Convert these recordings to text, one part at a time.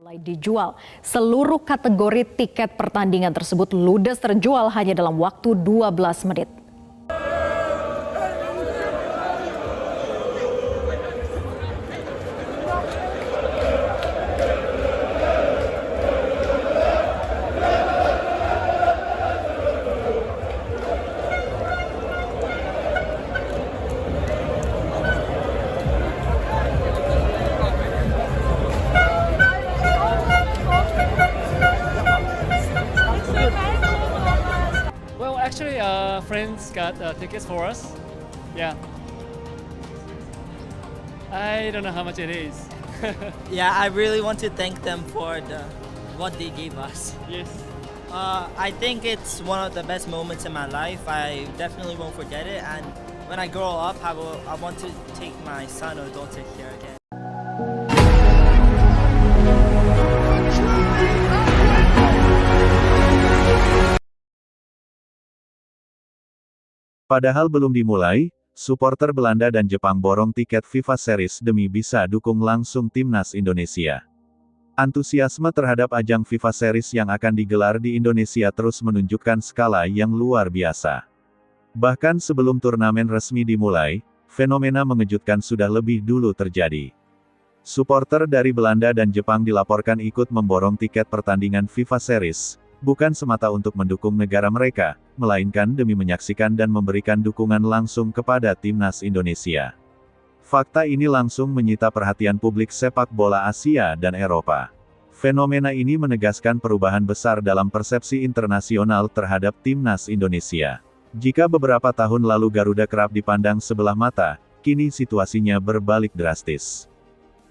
Mulai dijual, seluruh kategori tiket pertandingan tersebut ludes terjual hanya dalam waktu 12 menit. Well, actually, friends got tickets for us. Yeah. I don't know how much it is. Yeah, I really want to thank them for what they gave us. Yes. I think it's one of the best moments in my life. I definitely won't forget it. And when I grow up, I want to take my son or daughter here again. Padahal belum dimulai, supporter Belanda dan Jepang borong tiket FIFA Series demi bisa dukung langsung timnas Indonesia. Antusiasme terhadap ajang FIFA Series yang akan digelar di Indonesia terus menunjukkan skala yang luar biasa. Bahkan sebelum turnamen resmi dimulai, fenomena mengejutkan sudah lebih dulu terjadi. Supporter dari Belanda dan Jepang dilaporkan ikut memborong tiket pertandingan FIFA Series, bukan semata untuk mendukung negara mereka, melainkan demi menyaksikan dan memberikan dukungan langsung kepada timnas Indonesia. Fakta ini langsung menyita perhatian publik sepak bola Asia dan Eropa. Fenomena ini menegaskan perubahan besar dalam persepsi internasional terhadap timnas Indonesia. Jika beberapa tahun lalu Garuda kerap dipandang sebelah mata, kini situasinya berbalik drastis.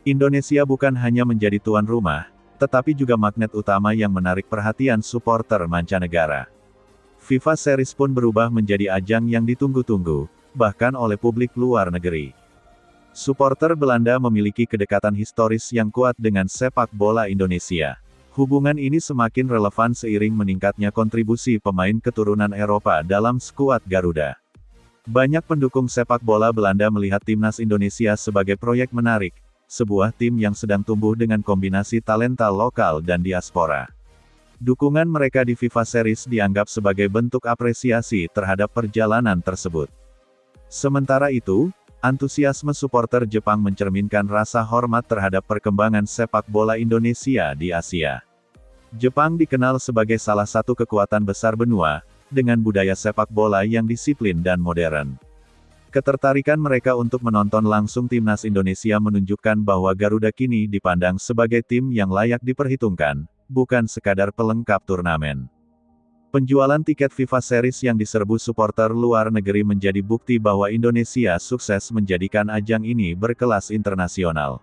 Indonesia bukan hanya menjadi tuan rumah, tetapi juga magnet utama yang menarik perhatian supporter mancanegara. FIFA Series pun berubah menjadi ajang yang ditunggu-tunggu, bahkan oleh publik luar negeri. Supporter Belanda memiliki kedekatan historis yang kuat dengan sepak bola Indonesia. Hubungan ini semakin relevan seiring meningkatnya kontribusi pemain keturunan Eropa dalam skuad Garuda. Banyak pendukung sepak bola Belanda melihat timnas Indonesia sebagai proyek menarik, sebuah tim yang sedang tumbuh dengan kombinasi talenta lokal dan diaspora. Dukungan mereka di FIFA Series dianggap sebagai bentuk apresiasi terhadap perjalanan tersebut. Sementara itu, antusiasme supporter Jepang mencerminkan rasa hormat terhadap perkembangan sepak bola Indonesia di Asia. Jepang dikenal sebagai salah satu kekuatan besar benua, dengan budaya sepak bola yang disiplin dan modern. Ketertarikan mereka untuk menonton langsung timnas Indonesia menunjukkan bahwa Garuda kini dipandang sebagai tim yang layak diperhitungkan, bukan sekadar pelengkap turnamen. Penjualan tiket FIFA Series yang diserbu supporter luar negeri menjadi bukti bahwa Indonesia sukses menjadikan ajang ini berkelas internasional.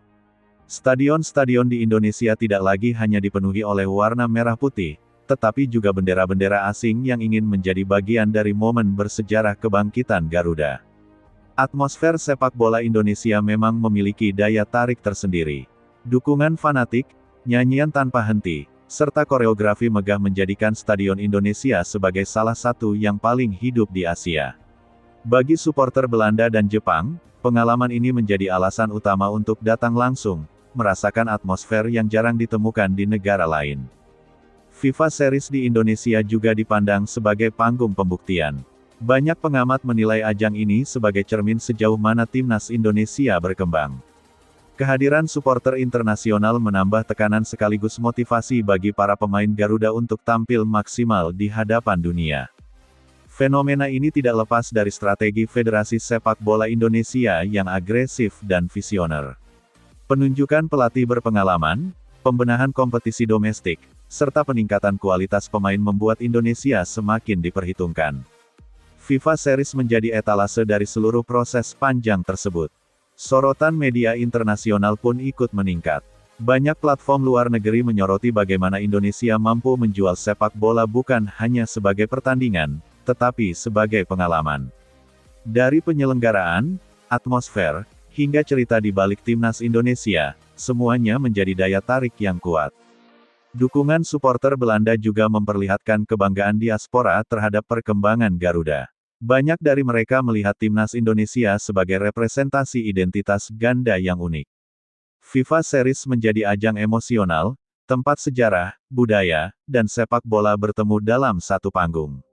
Stadion-stadion di Indonesia tidak lagi hanya dipenuhi oleh warna merah putih, tetapi juga bendera-bendera asing yang ingin menjadi bagian dari momen bersejarah kebangkitan Garuda. Atmosfer sepak bola Indonesia memang memiliki daya tarik tersendiri. Dukungan fanatik, nyanyian tanpa henti, serta koreografi megah menjadikan Stadion Indonesia sebagai salah satu yang paling hidup di Asia. Bagi supporter Belanda dan Jepang, pengalaman ini menjadi alasan utama untuk datang langsung, merasakan atmosfer yang jarang ditemukan di negara lain. FIFA Series di Indonesia juga dipandang sebagai panggung pembuktian. Banyak pengamat menilai ajang ini sebagai cermin sejauh mana timnas Indonesia berkembang. Kehadiran supporter internasional menambah tekanan sekaligus motivasi bagi para pemain Garuda untuk tampil maksimal di hadapan dunia. Fenomena ini tidak lepas dari strategi Federasi Sepak Bola Indonesia yang agresif dan visioner. Penunjukan pelatih berpengalaman, pembenahan kompetisi domestik, serta peningkatan kualitas pemain membuat Indonesia semakin diperhitungkan. FIFA Series menjadi etalase dari seluruh proses panjang tersebut. Sorotan media internasional pun ikut meningkat. Banyak platform luar negeri menyoroti bagaimana Indonesia mampu menjual sepak bola bukan hanya sebagai pertandingan, tetapi sebagai pengalaman. Dari penyelenggaraan, atmosfer, hingga cerita di balik timnas Indonesia, semuanya menjadi daya tarik yang kuat. Dukungan supporter Belanda juga memperlihatkan kebanggaan diaspora terhadap perkembangan Garuda. Banyak dari mereka melihat timnas Indonesia sebagai representasi identitas ganda yang unik. FIFA Series menjadi ajang emosional, tempat sejarah, budaya, dan sepak bola bertemu dalam satu panggung.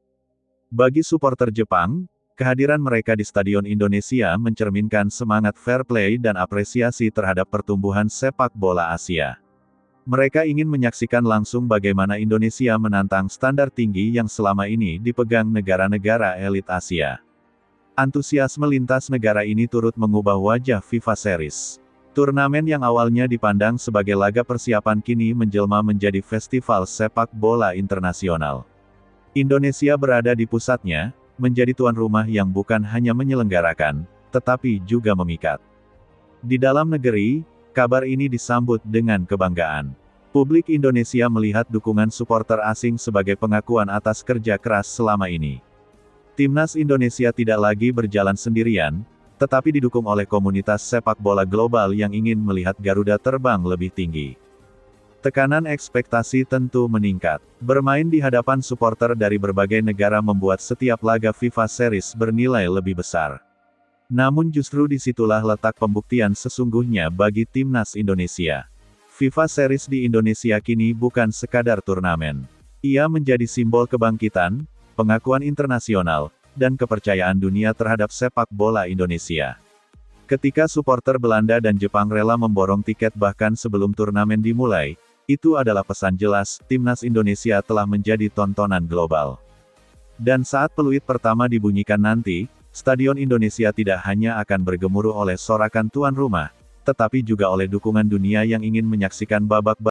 Bagi supporter Jepang, kehadiran mereka di Stadion Indonesia mencerminkan semangat fair play dan apresiasi terhadap pertumbuhan sepak bola Asia. Mereka ingin menyaksikan langsung bagaimana Indonesia menantang standar tinggi yang selama ini dipegang negara-negara elit Asia. Antusiasme lintas negara ini turut mengubah wajah FIFA Series. Turnamen yang awalnya dipandang sebagai laga persiapan kini menjelma menjadi festival sepak bola internasional. Indonesia berada di pusatnya, menjadi tuan rumah yang bukan hanya menyelenggarakan, tetapi juga memikat. Di dalam negeri, kabar ini disambut dengan kebanggaan. Publik Indonesia melihat dukungan supporter asing sebagai pengakuan atas kerja keras selama ini. Timnas Indonesia tidak lagi berjalan sendirian, tetapi didukung oleh komunitas sepak bola global yang ingin melihat Garuda terbang lebih tinggi. Tekanan ekspektasi tentu meningkat. Bermain di hadapan supporter dari berbagai negara membuat setiap laga FIFA Series bernilai lebih besar. Namun justru disitulah letak pembuktian sesungguhnya bagi Timnas Indonesia. FIFA Series di Indonesia kini bukan sekadar turnamen. Ia menjadi simbol kebangkitan, pengakuan internasional, dan kepercayaan dunia terhadap sepak bola Indonesia. Ketika supporter Belanda dan Jepang rela memborong tiket bahkan sebelum turnamen dimulai, itu adalah pesan jelas, Timnas Indonesia telah menjadi tontonan global. Dan saat peluit pertama dibunyikan nanti, Stadion Indonesia tidak hanya akan bergemuruh oleh sorakan tuan rumah, tetapi juga oleh dukungan dunia yang ingin menyaksikan babak